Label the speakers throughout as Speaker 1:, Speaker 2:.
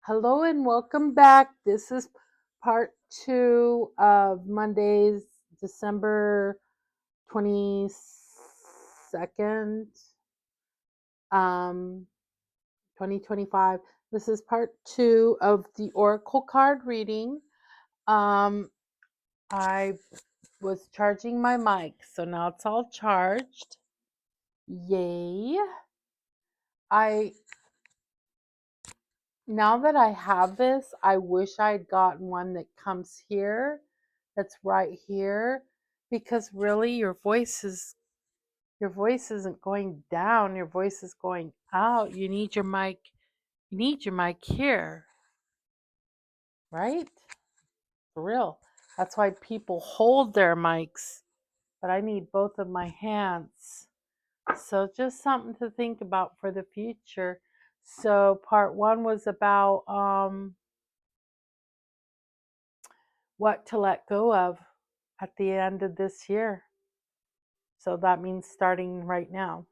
Speaker 1: Hello and welcome back. This is part two of Monday's December 22nd, um, 2025. This is part two of the Oracle card reading. I was charging my mic, so now it's all charged. Yay. I Now that I have this, I wish I'd gotten one that comes here, that's right here, because really your voice isn't going down, your voice is going out. You need your mic here, right? For real. That's why people hold their mics, but I need both of my hands. So just something to think about for the future. So part one was about what to let go of at the end of this year. So that means starting right now.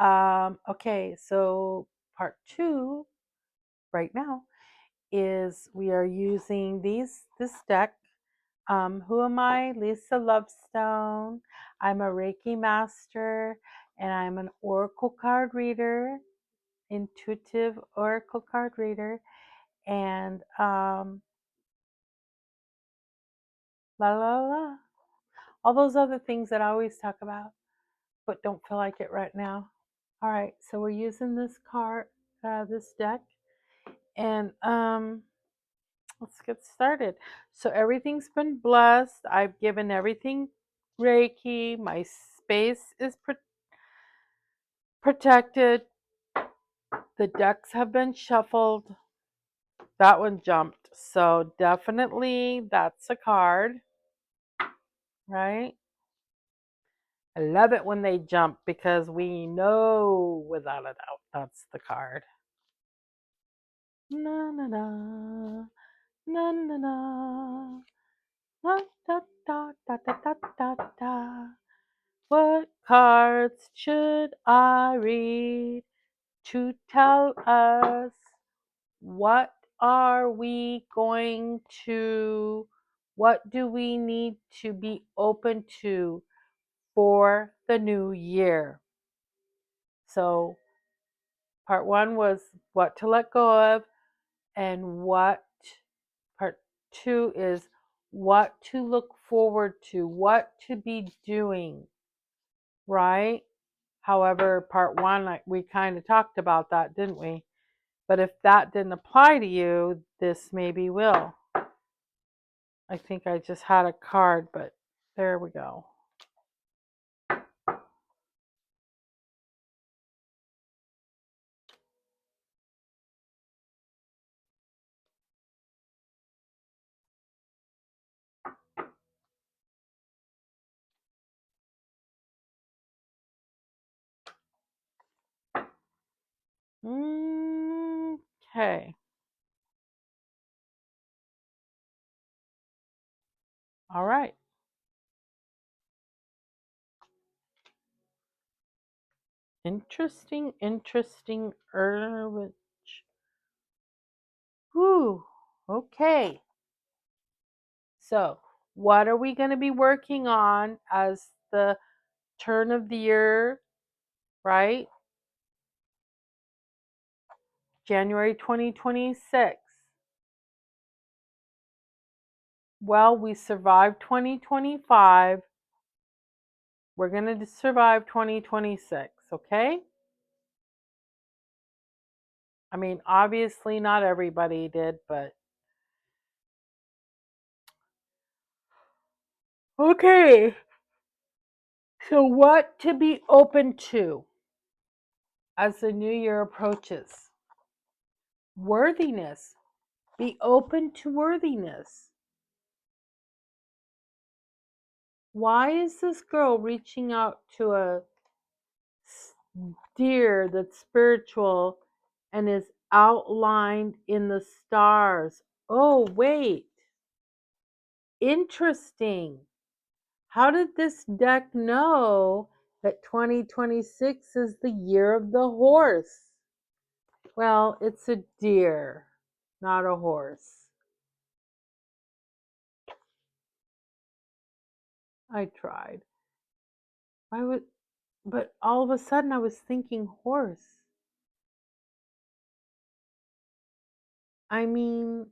Speaker 1: Okay, so part two right now is we are using this deck. Who am I? Lisa Lovestone. I'm a Reiki master and I'm an oracle card reader, intuitive oracle card reader, and la la la. All those other things that I always talk about, but don't feel like it right now. All right, so we're using this card, this deck, and let's get started. So everything's been blessed. I've given everything Reiki. My space is protected. The decks have been shuffled. That one jumped, so definitely that's a card, right? I love it when they jump because we know without a doubt that's the card. Na na na na na na da da da da da da da. What cards should I read to tell us what are we going to, what do we need to be open to for the new year? So part one was what to let go of, and what part two is what to look forward to, what to be doing, right? However, part one, we kind of talked about that, didn't we? But if that didn't apply to you, this maybe will. I think I just had a card, but there we go. Okay. All right. Interesting herbage. Whew. Okay. So, what are we going to be working on as the turn of the year, right? January 2026. Well, we survived 2025. We're going to survive 2026, okay? I mean, obviously not everybody did, but okay. So, what to be open to as the new year approaches? Worthiness. Be open to worthiness. Why is this girl reaching out to a deer that's spiritual and is outlined in the stars? Oh, wait. Interesting. How did this deck know that 2026 is the year of the horse? Well, it's a deer. not a horse. I tried. I would, but all of a sudden I was thinking horse. I mean,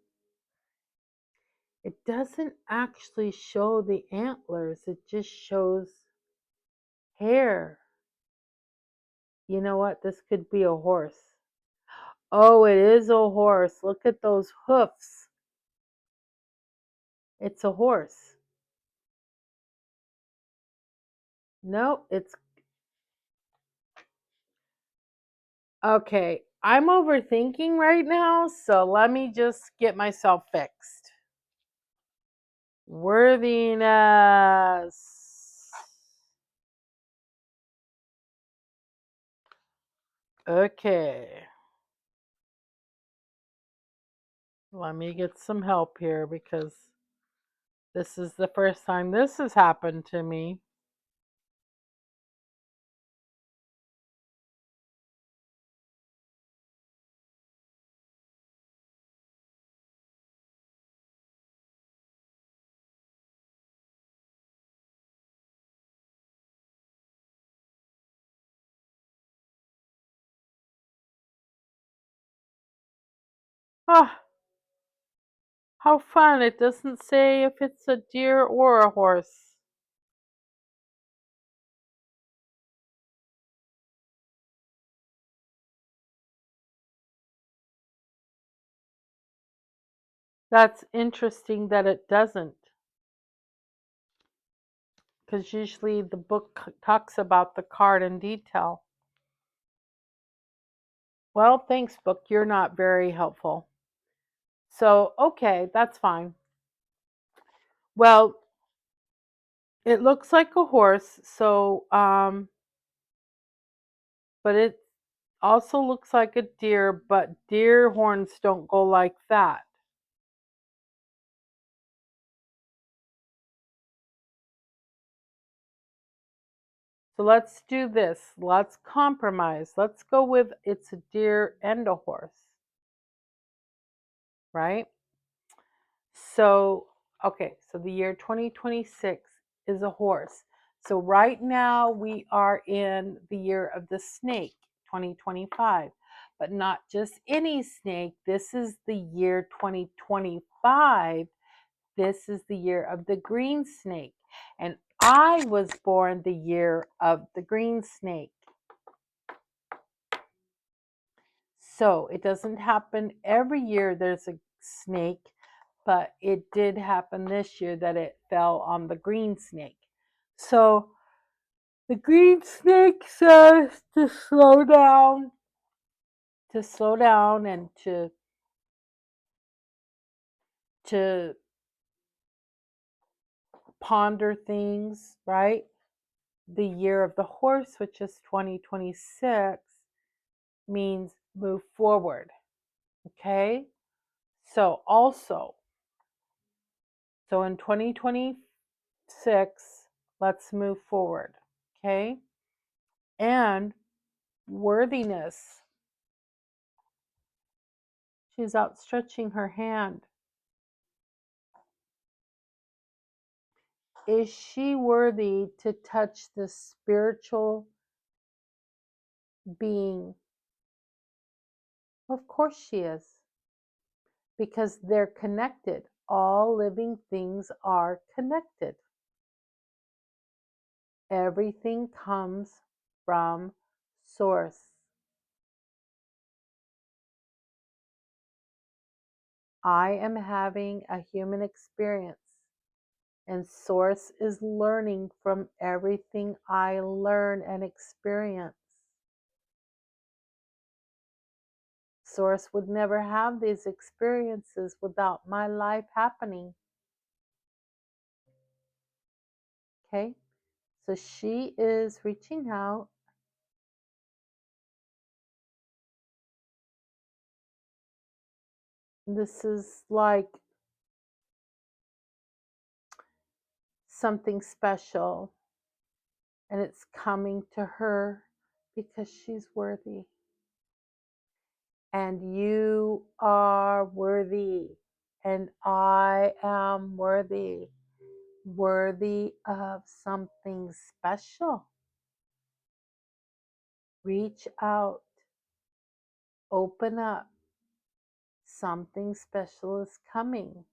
Speaker 1: it doesn't actually show the antlers, it just shows hair. You know what? This could be a horse. Oh, it is a horse. Look at those hoofs. It's a horse. No, it's okay. I'm overthinking right now, so let me just get myself fixed. Worthiness. Okay. Let me get some help here because this is the first time this has happened to me. Ah, how fun. It doesn't say if it's a deer or a horse. That's interesting that it doesn't, because usually the book talks about the card in detail. Well, thanks, book. You're not very helpful. So, okay, that's fine. Well, it looks like a horse, so but it also looks like a deer, but deer horns don't go like that. So let's do this. Let's compromise. Let's go with it's a deer and a horse, right? So, okay, so the year 2026 is a horse. So right now we are in the year of the snake, 2025, but not just any snake. This is the year 2025. This is the year of the green snake. And I was born the year of the green snake. So it doesn't happen every year there's a snake, but it did happen this year that it fell on the green snake. So the green snake says to slow down and to ponder things, right? The year of the horse, which is 2026, means move forward. Okay? So also, so in 2026, let's move forward. Okay? And worthiness. She's outstretching her hand. Is she worthy to touch the spiritual being? Of course she is, because they're connected. All living things are connected. Everything comes from source. I am having a human experience, and source is learning from everything I learn and experience. Source would never have these experiences without my life happening. Okay? So she is reaching out. This is like something special, and it's coming to her because she's worthy. And you are are worthy, and I am worthy, worthy of something special. Reach out, open up. Something special is coming.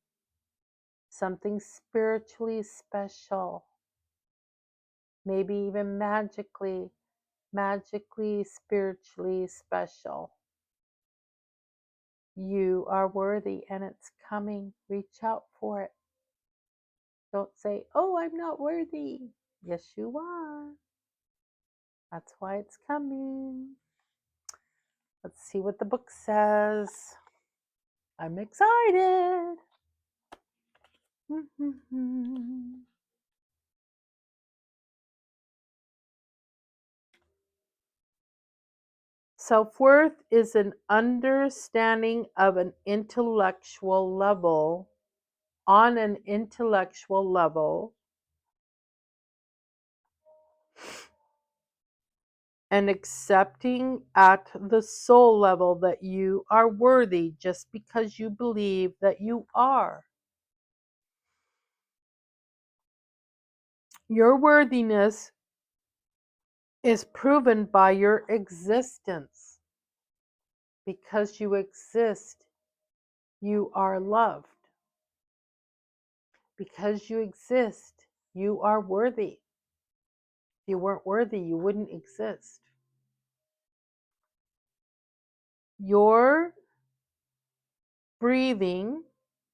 Speaker 1: Something spiritually special. Maybe even magically, spiritually special. You are worthy and it's coming. Reach out for it. Don't say, oh, I'm not worthy. Yes, you are. That's why it's coming. Let's see what the book says. I'm excited. Self-worth is an understanding of an intellectual level, on an intellectual level, and accepting at the soul level that you are worthy just because you believe that you are. Your worthiness is proven by your existence. Because you exist, you are loved. Because you exist, you are worthy. If you weren't worthy, you wouldn't exist. Your breathing,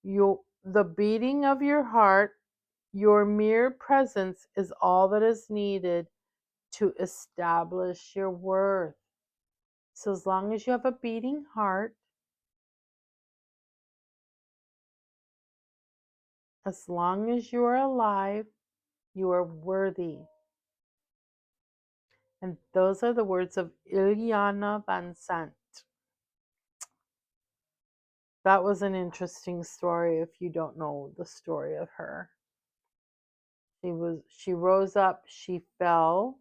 Speaker 1: the beating of your heart, your mere presence is all that is needed to establish your worth. So as long as you have a beating heart, as long as you are alive, you are worthy. And those are the words of Ileana Van Sant. That was an interesting story if you don't know the story of her. She rose up, she fell.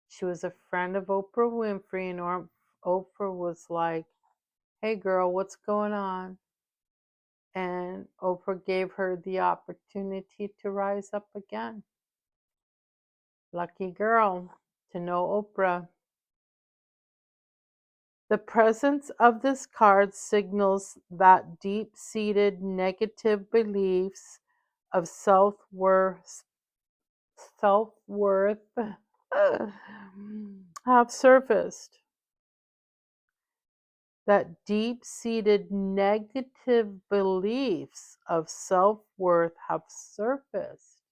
Speaker 1: She was a friend of Oprah Winfrey, and Oprah was like, hey girl, what's going on? And Oprah gave her the opportunity to rise up again. Lucky girl to know Oprah. The presence of this card signals that deep-seated negative beliefs of self-worth have surfaced. That deep-seated negative beliefs of self-worth have surfaced.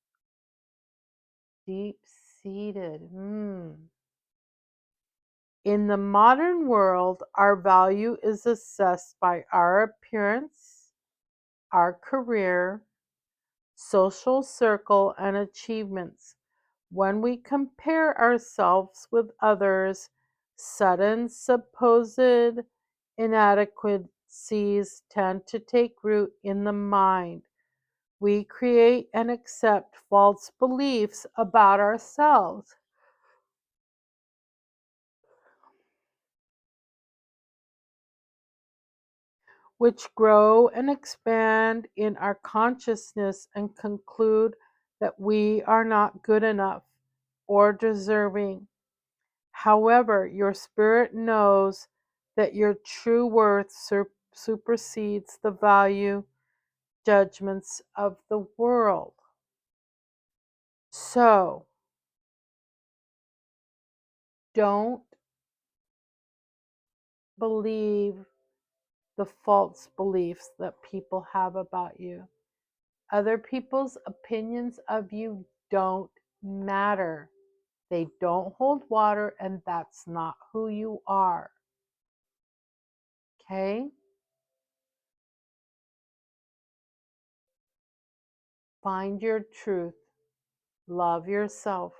Speaker 1: Deep-seated. In the modern world, our value is assessed by our appearance, our career, social circle, and achievements. When we compare ourselves with others, sudden supposed inadequacies tend to take root in the mind. We create and accept false beliefs about ourselves, which grow and expand in our consciousness and conclude that we are not good enough or deserving. However, your spirit knows that your true worth supersedes the value judgments of the world. So, don't believe the false beliefs that people have about you. Other people's opinions of you don't matter. They don't hold water, and that's not who you are. Okay? Find your truth. Love yourself.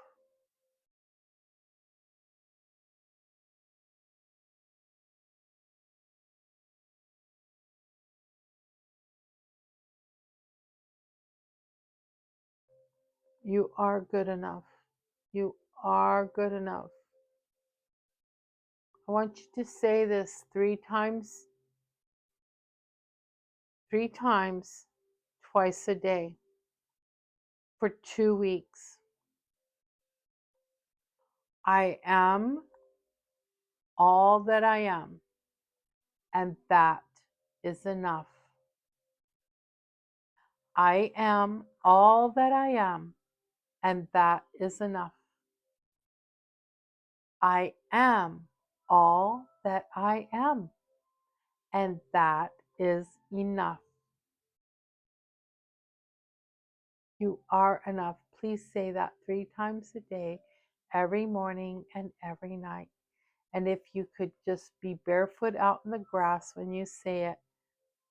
Speaker 1: You are good enough. You are good enough. I want you to say this 3 times 3 times, twice a day, for 2 weeks. I am all that I am, and that is enough. I am all that I am, and that is enough. I am all that I am, and that is enough. You are enough. Please say that 3 times a day, every morning and every night. And if you could just be barefoot out in the grass when you say it,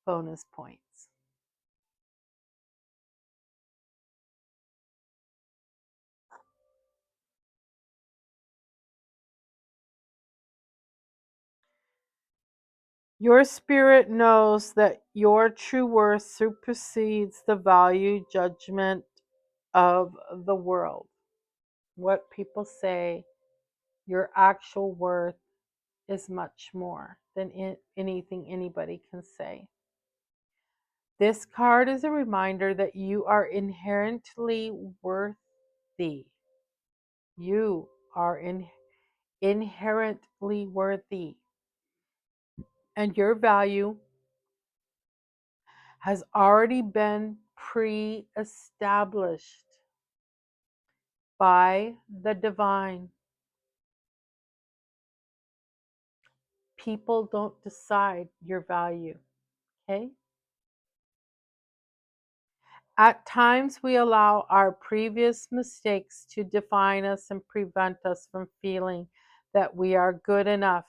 Speaker 1: bonus points. Your spirit knows that your true worth supersedes the value judgment of the world. What people say, your actual worth is much more than anything anybody can say. This card is a reminder that you are inherently worthy. You are inherently worthy. And your value has already been pre-established by the divine. People don't decide your value, okay? At times, we allow our previous mistakes to define us and prevent us from feeling that we are good enough.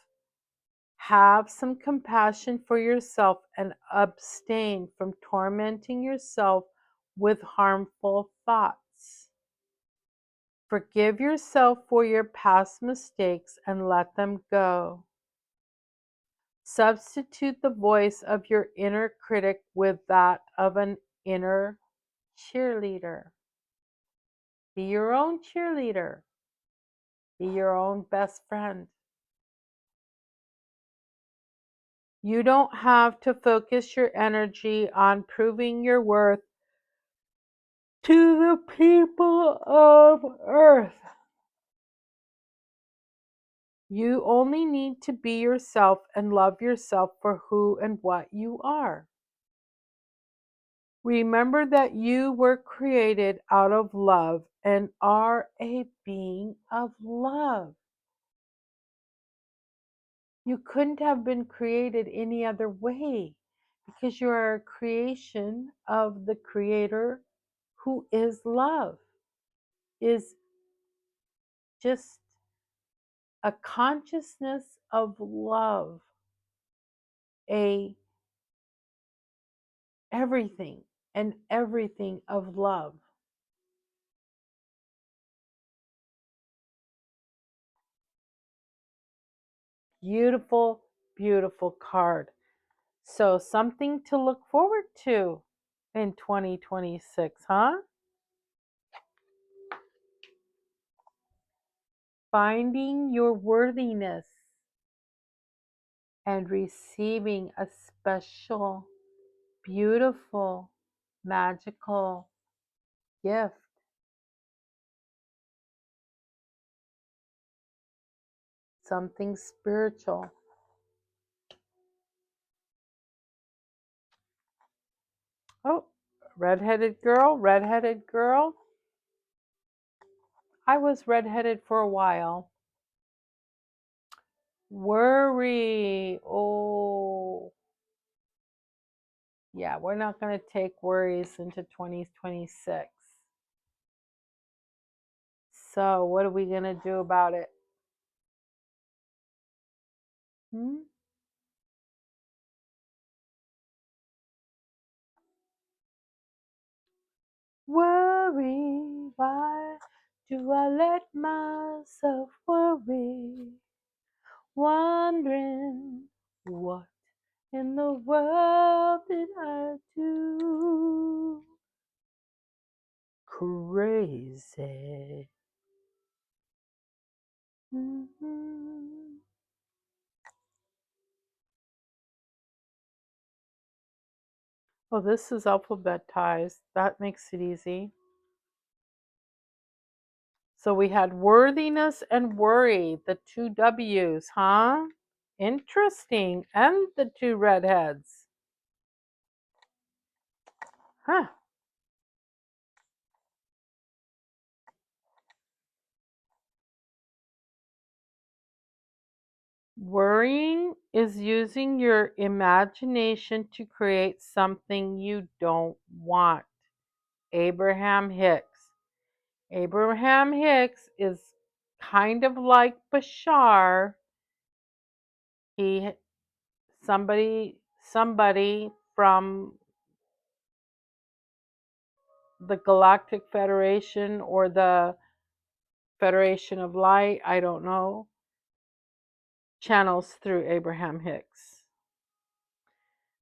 Speaker 1: Have some compassion for yourself and abstain from tormenting yourself with harmful thoughts. Forgive yourself for your past mistakes and let them go. Substitute the voice of your inner critic with that of an inner cheerleader. Be your own cheerleader. Be your own best friend. You don't have to focus your energy on proving your worth to the people of Earth. You only need to be yourself and love yourself for who and what you are. Remember that you were created out of love and are a being of love. You couldn't have been created any other way because you are a creation of the Creator who is love, is just a consciousness of love, a everything and everything of love. Beautiful, beautiful card. So something to look forward to in 2026, huh? Finding your worthiness and receiving a special, beautiful, magical gift. Something spiritual. Oh, redheaded girl, redheaded girl. I was redheaded for a while. Worry. Oh, yeah, we're not going to take worries into 2026. So, what are we going to do about it? Hmm? Worry, why do I let myself worry? Wondering what in the world did I do? Crazy. Mm-hmm. Oh, this is alphabetized. That makes it easy. So we had worthiness and worry, the two W's, huh? Interesting. And the two redheads. Huh. Worrying is using your imagination to create something you don't want. Abraham Hicks. Abraham Hicks is kind of like Bashar. He somebody from the Galactic Federation or the Federation of Light, I don't know, channels through Abraham Hicks.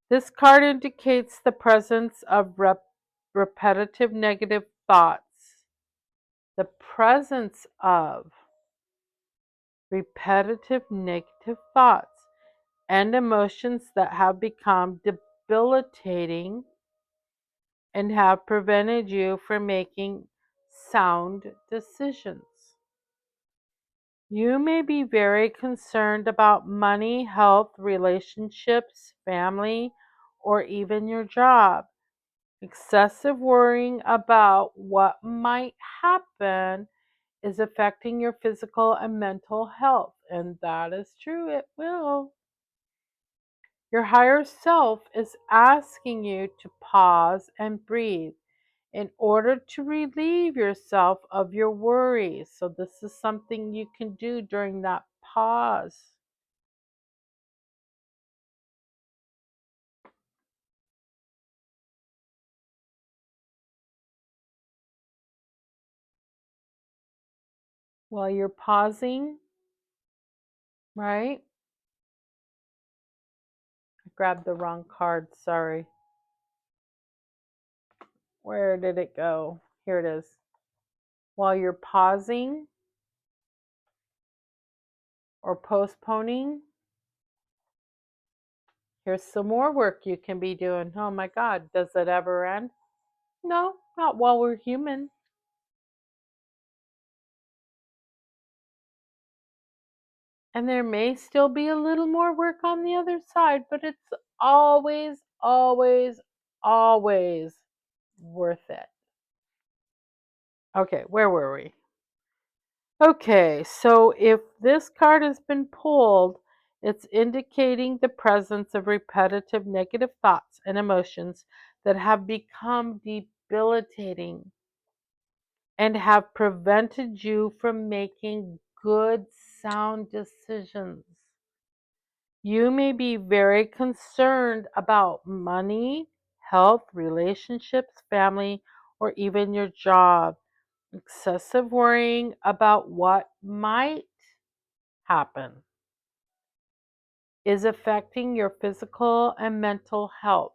Speaker 1: This card indicates the presence of repetitive negative thoughts. The presence of repetitive negative thoughts and emotions that have become debilitating and have prevented you from making sound decisions. You may be very concerned about money, health, relationships, family, or even your job. Excessive worrying about what might happen is affecting your physical and mental health, and that is true, it will. Your higher self is asking you to pause and breathe in order to relieve yourself of your worries. So, this is something you can do during that pause. While you're pausing, right? I grabbed the wrong card, sorry. Where did it go? Here it is. While you're pausing or postponing, here's some more work you can be doing. Oh my God, does it ever end? No, not while we're human. And there may still be a little more work on the other side, but it's always, always, always worth it. Okay, where were we? Okay, so if this card has been pulled, it's indicating the presence of repetitive negative thoughts and emotions that have become debilitating and have prevented you from making good, sound decisions. You may be very concerned about money, health, relationships, family, or even your job. Excessive worrying about what might happen is affecting your physical and mental health.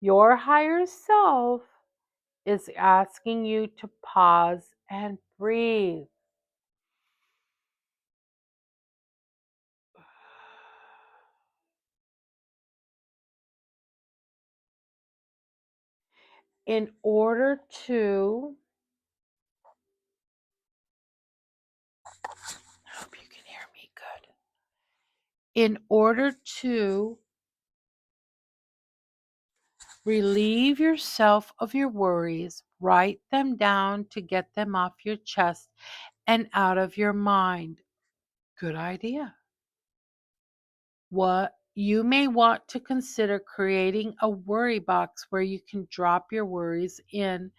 Speaker 1: Your higher self is asking you to pause and breathe. In order to, I hope you can hear me good. In order to relieve yourself of your worries, write them down to get them off your chest and out of your mind. Good idea. What you may want to consider creating a worry box where you can drop your worries in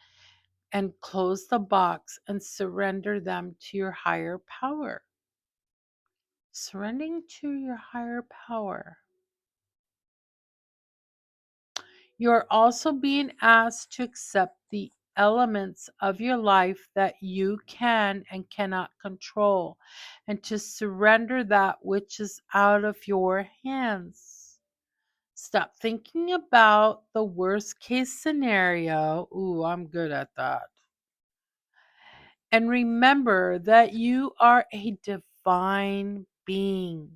Speaker 1: and close the box and surrender them to your higher power. Surrendering to your higher power. You're also being asked to accept the elements of your life that you can and cannot control and to surrender that which is out of your hands. Stop thinking about the worst case scenario. Ooh, I'm good at that. And remember that you are a divine being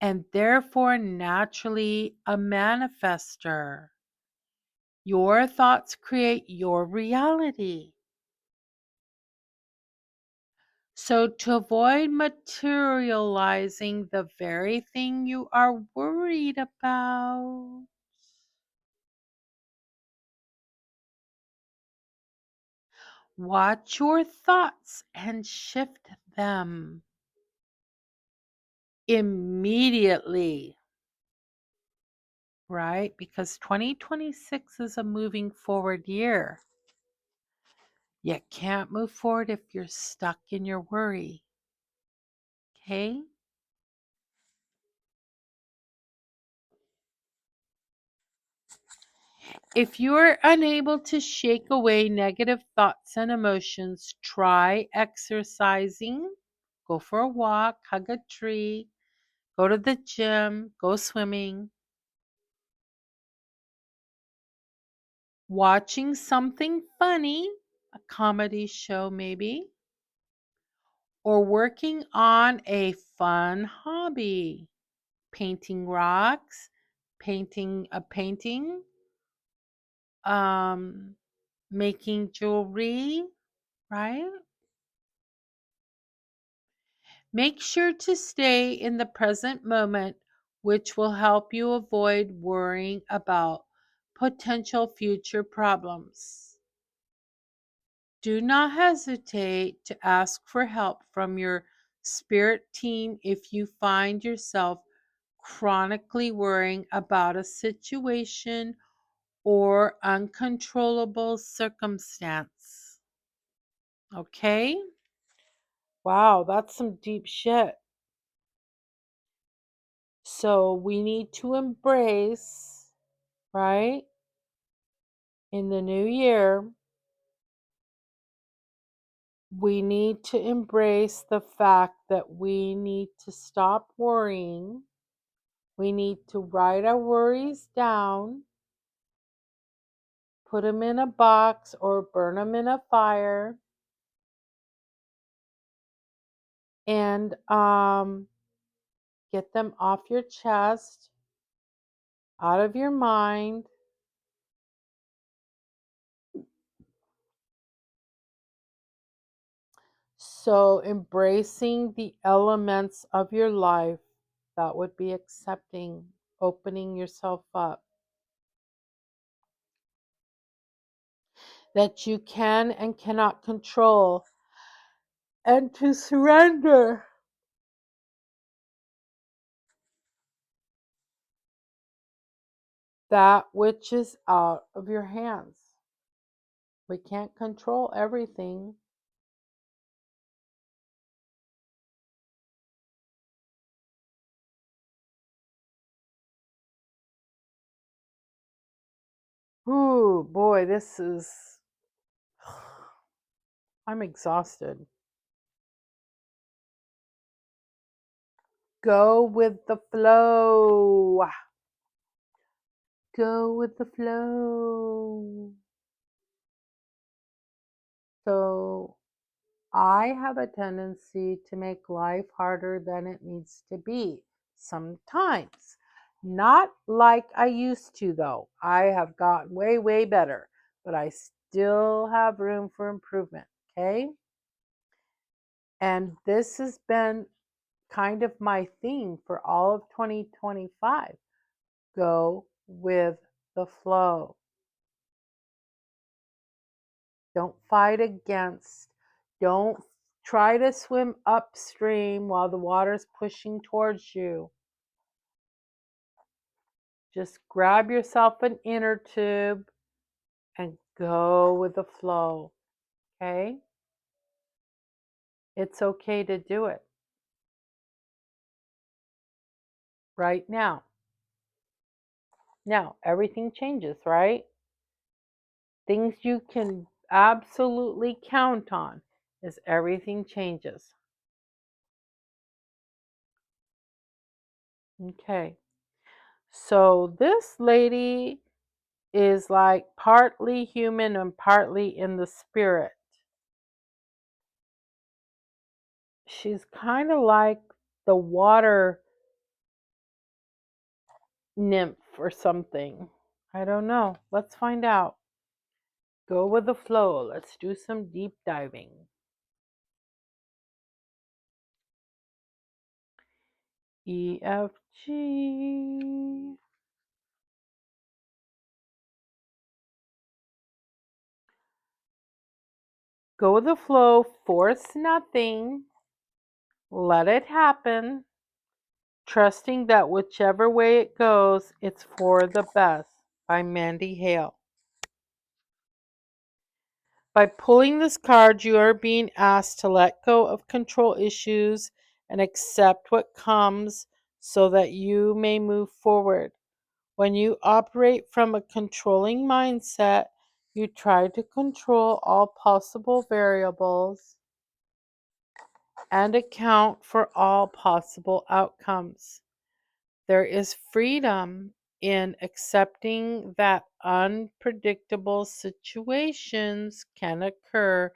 Speaker 1: and therefore naturally a manifester. Your thoughts create your reality. So, to avoid materializing the very thing you are worried about, watch your thoughts and shift them immediately, right? Because 2026 is a moving forward year. You can't move forward if you're stuck in your worry. Okay? If you are unable to shake away negative thoughts and emotions, try exercising. Go for a walk, hug a tree, go to the gym, go swimming. Watching something funny, a comedy show maybe, or working on a fun hobby. Painting rocks, painting a painting, um, making jewelry, right? Make sure to stay in the present moment, which will help you avoid worrying about potential future problems. Do not hesitate to ask for help from your spirit team if you find yourself chronically worrying about a situation or uncontrollable circumstance. Okay? Wow, that's some deep shit. So we need to embrace, right? In the new year, we need to embrace the fact that we need to stop worrying. We need to write our worries down, put them in a box or burn them in a fire, and get them off your chest, out of your mind. So, embracing the elements of your life, that would be accepting, opening yourself up, that you can and cannot control, and to surrender that which is out of your hands. We can't control everything. Ooh, boy, this is. I'm exhausted. Go with the flow. Go with the flow. So, I have a tendency to make life harder than it needs to be sometimes. Not like I used to, though. I have gotten way, way better, but I still have room for improvement. Okay. And this has been kind of my theme for all of 2025. Go with the flow. Don't fight against. Don't try to swim upstream while the water's pushing towards you. Just grab yourself an inner tube and go with the flow. Okay? It's okay to do it right now. Now, everything changes, right? Things you can absolutely count on is everything changes. Okay. So this lady is like partly human and partly in the spirit. She's kind of like the water nymph or something. I don't know. Let's find out. Go with the flow. Let's do some deep diving. E, F, G. Go with the flow. Force nothing. Let it happen. Trusting that whichever way it goes, it's for the best. By Mandy Hale. By pulling this card, you are being asked to let go of control issues and accept what comes so that you may move forward. When you operate from a controlling mindset, you try to control all possible variables and account for all possible outcomes. There is freedom in accepting that unpredictable situations can occur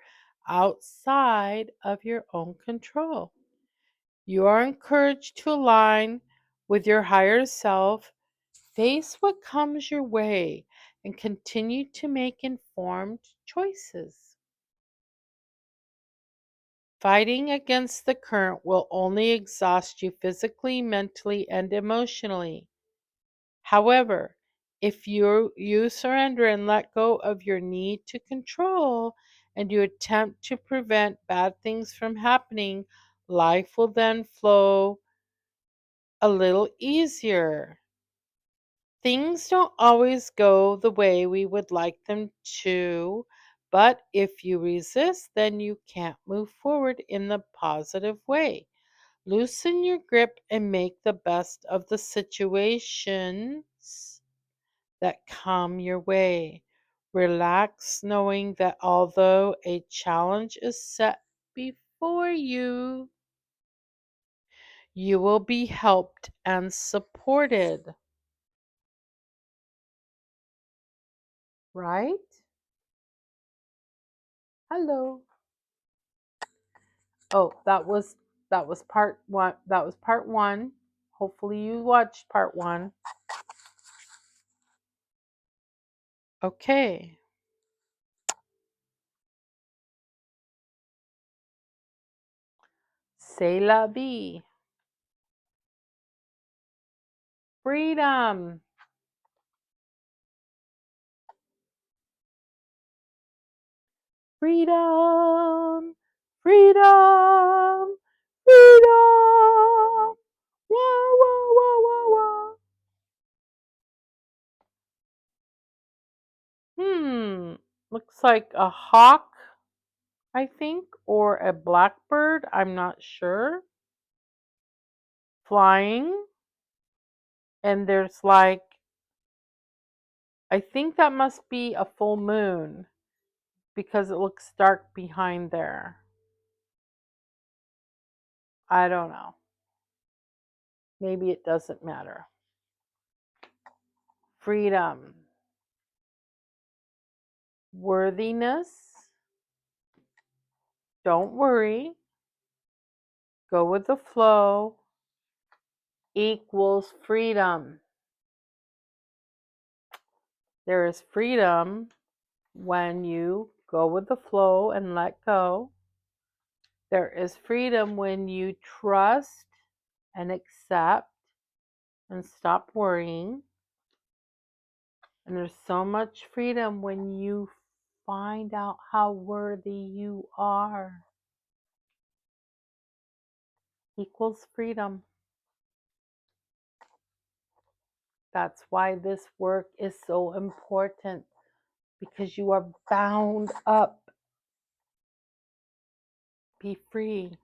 Speaker 1: outside of your own control. You are encouraged to align with your higher self, face what comes your way, and continue to make informed choices. Fighting against the current will only exhaust you physically, mentally, and emotionally. However, if you surrender and let go of your need to control and you attempt to prevent bad things from happening, life will then flow a little easier. Things don't always go the way we would like them to, but if you resist, then you can't move forward in the positive way. Loosen your grip and make the best of the situations that come your way. Relax, knowing that although a challenge is set before you, you will be helped and supported. Right? Hello. Oh, that was part 1. That was part 1. Hopefully you watched part 1. Okay. C'est la vie. Freedom. Freedom. Freedom. Freedom. Wah, wah, wah, wah, wah. Looks like a hawk, I think, or a blackbird. I'm not sure. Flying. And there's like, I think that must be a full moon because it looks dark behind there. I don't know. Maybe it doesn't matter. Freedom. Worthiness. Don't worry. Go with the flow. Equals freedom. There is freedom when you go with the flow and let go. There is freedom when you trust and accept and stop worrying. And there's so much freedom when you find out how worthy you are. Equals freedom. That's why this work is so important, because you are bound up. Be free.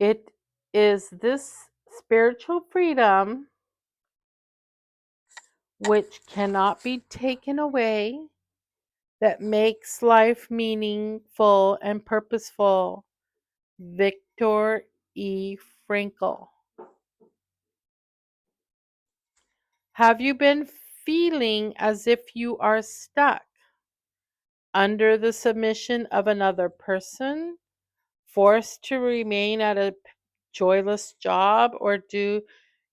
Speaker 1: It is this spiritual freedom which cannot be taken away that makes life meaningful and purposeful. Viktor E. Frankl. Have you been feeling as if you are stuck under the submission of another person, forced to remain at a joyless job, or do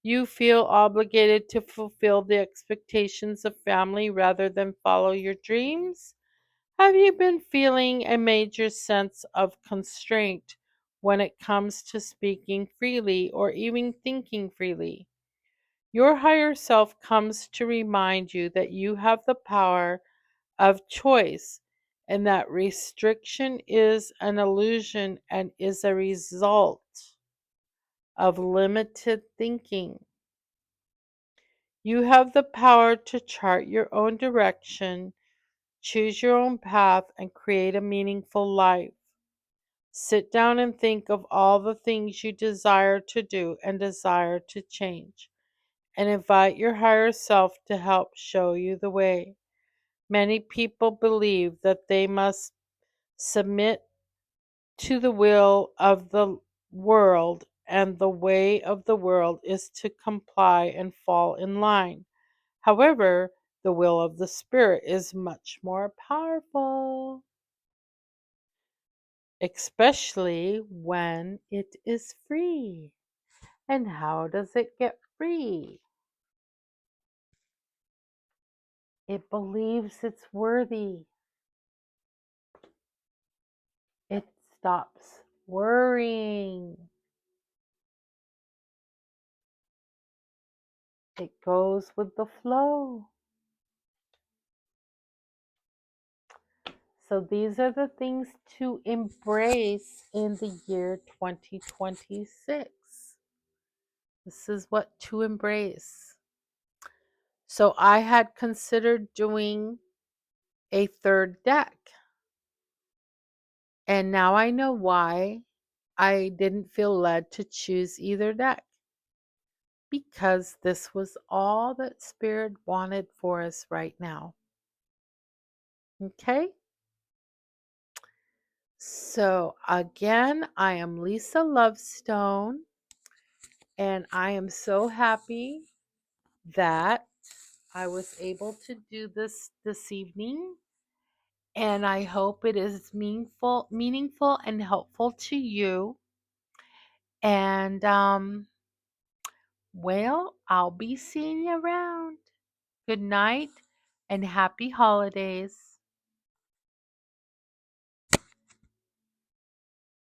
Speaker 1: you feel obligated to fulfill the expectations of family rather than follow your dreams? Have you been feeling a major sense of constraint when it comes to speaking freely or even thinking freely? Your higher self comes to remind you that you have the power of choice and that restriction is an illusion and is a result of limited thinking. You have the power to chart your own direction, choose your own path, and create a meaningful life. Sit down and think of all the things you desire to do and desire to change, and invite your higher self to help show you the way. Many people believe that they must submit to the will of the world, and the way of the world is to comply and fall in line. However, the will of the Spirit is much more powerful, especially when it is free. And how does it get free? It believes it's worthy. It stops worrying. It goes with the flow. So these are the things to embrace in the year 2026. This is what to embrace. So I had considered doing a third deck. And now I know why I didn't feel led to choose either deck. Because this was all that Spirit wanted for us right now. Okay? So again, I am Lisa Lovestone, and I am so happy that I was able to do this evening, and I hope it is meaningful and helpful to you. And well, I'll be seeing you around. Good night and happy holidays.